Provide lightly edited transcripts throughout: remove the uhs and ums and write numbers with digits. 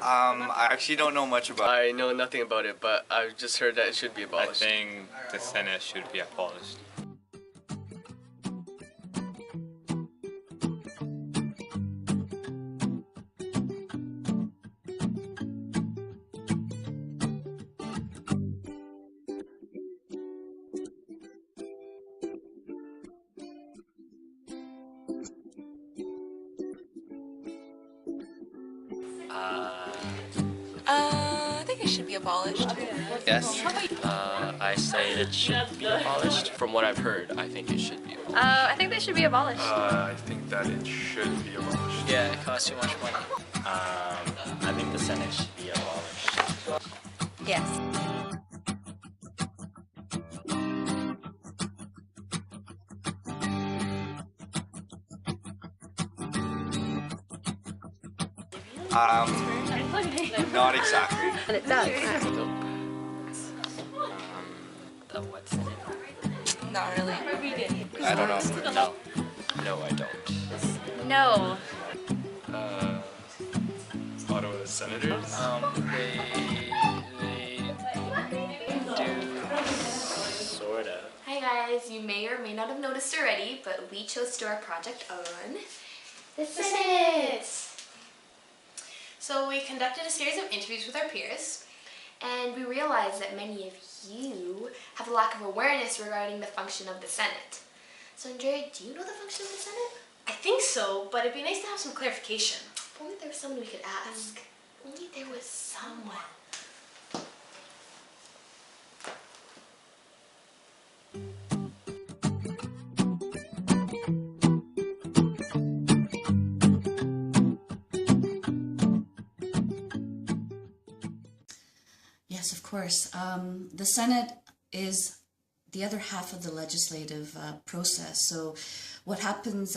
I actually don't know much about it. I know nothing about it, but I've just heard that it should be abolished. I think the Senate should be abolished. I think it should be abolished. Yes. I say it should be abolished. From what I've heard, I think it should be abolished. I think they should be abolished. I think that it should be abolished. Yeah, it costs too much money. I think the Senate should be abolished. Yes. Not exactly. And it does. The what Senate? Not really. I don't know. No. No, I don't. No. Ottawa Senators? They do sorta. Hi guys, you may or may not have noticed already, but we chose to do our project on the Senate. So we conducted a series of interviews with our peers, and we realized that many of you have a lack of awareness regarding the function of the Senate. So Andrea, do you know the function of the Senate? I think so, but it'd be nice to have some clarification. If only there was someone we could ask. Only there was someone. Yes, of course. The Senate is the other half of the legislative process. So what happens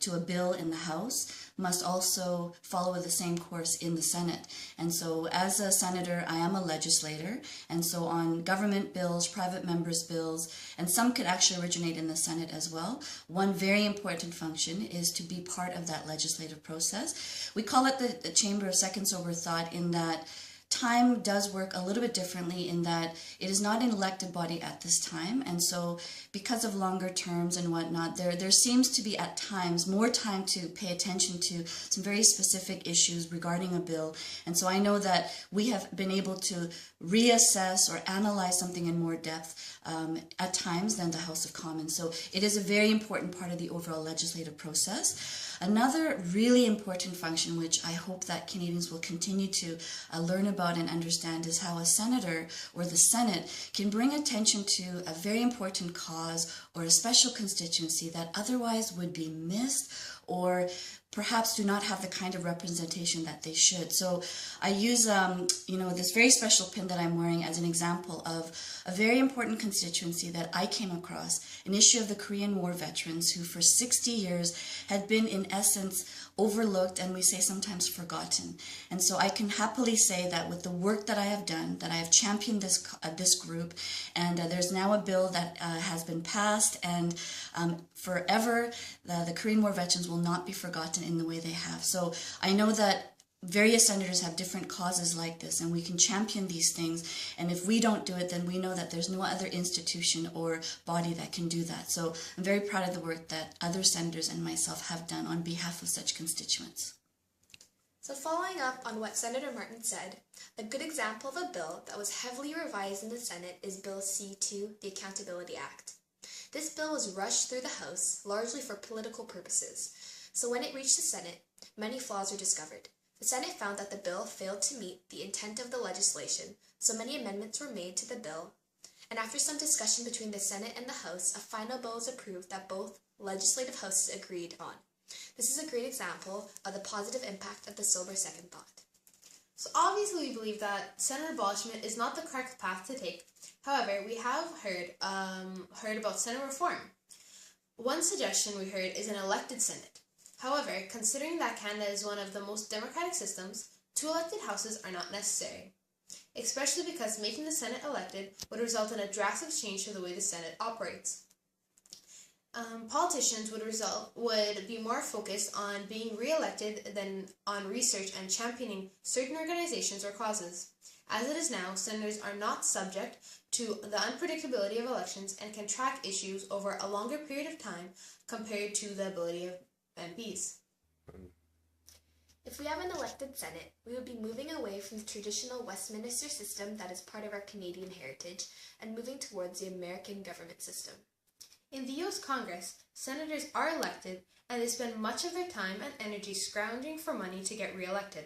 to a bill in the House must also follow the same course in the Senate. And so as a senator, I am a legislator. And so on government bills, private members' bills, and some could actually originate in the Senate as well, one very important function is to be part of that legislative process. We call it the Chamber of Second Sober Thought, in that time does work a little bit differently, in that it is not an elected body at this time, and so because of longer terms and whatnot, there seems to be at times more time to pay attention to some very specific issues regarding a bill. And so I know that we have been able to reassess or analyze something in more depth at times than the House of Commons. So it is a very important part of the overall legislative process. Another really important function, which I hope that Canadians will continue to learn about and understand, is how a senator or the Senate can bring attention to a very important cause or a special constituency that otherwise would be missed or perhaps do not have the kind of representation that they should. So I use this very special pin that I'm wearing as an example of a very important constituency that I came across, an issue of the Korean War veterans who for 60 years had been in essence overlooked, and we say sometimes forgotten. And so I can happily say that with the work that I have done, that I have championed this group, and there's now a bill that has been passed, and forever the Korean War veterans will not be forgotten in the way they have. So I know that various senators have different causes like this, and we can champion these things, and if we don't do it, then we know that there's no other institution or body that can do that. So I'm very proud of the work that other senators and myself have done on behalf of such constituents. So following up on what Senator Martin said, a good example of a bill that was heavily revised in the Senate is Bill C-2, the Accountability Act. This bill was rushed through the House largely for political purposes, so when it reached the Senate, many flaws were discovered. The Senate found that the bill failed to meet the intent of the legislation, so many amendments were made to the bill, and after some discussion between the Senate and the House, a final bill was approved that both legislative houses agreed on. This is a great example of the positive impact of the sober second thought. So obviously we believe that Senate abolishment is not the correct path to take. However, we have heard about Senate reform. One suggestion we heard is an elected Senate. However, considering that Canada is one of the most democratic systems, 2 elected houses are not necessary, especially because making the Senate elected would result in a drastic change to the way the Senate operates. Politicians would be more focused on being re-elected than on research and championing certain organizations or causes. As it is now, senators are not subject to the unpredictability of elections and can track issues over a longer period of time compared to the ability of MPs. If we have an elected Senate, we would be moving away from the traditional Westminster system that is part of our Canadian heritage and moving towards the American government system. In the U.S. Congress, senators are elected and they spend much of their time and energy scrounging for money to get re-elected.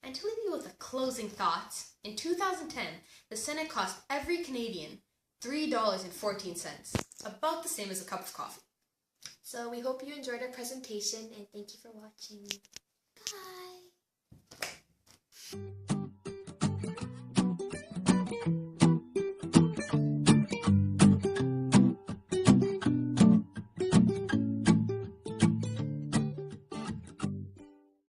And to leave you with a closing thought, in 2010, the Senate cost every Canadian $3.14, about the same as a cup of coffee. So we hope you enjoyed our presentation and thank you for watching. Bye!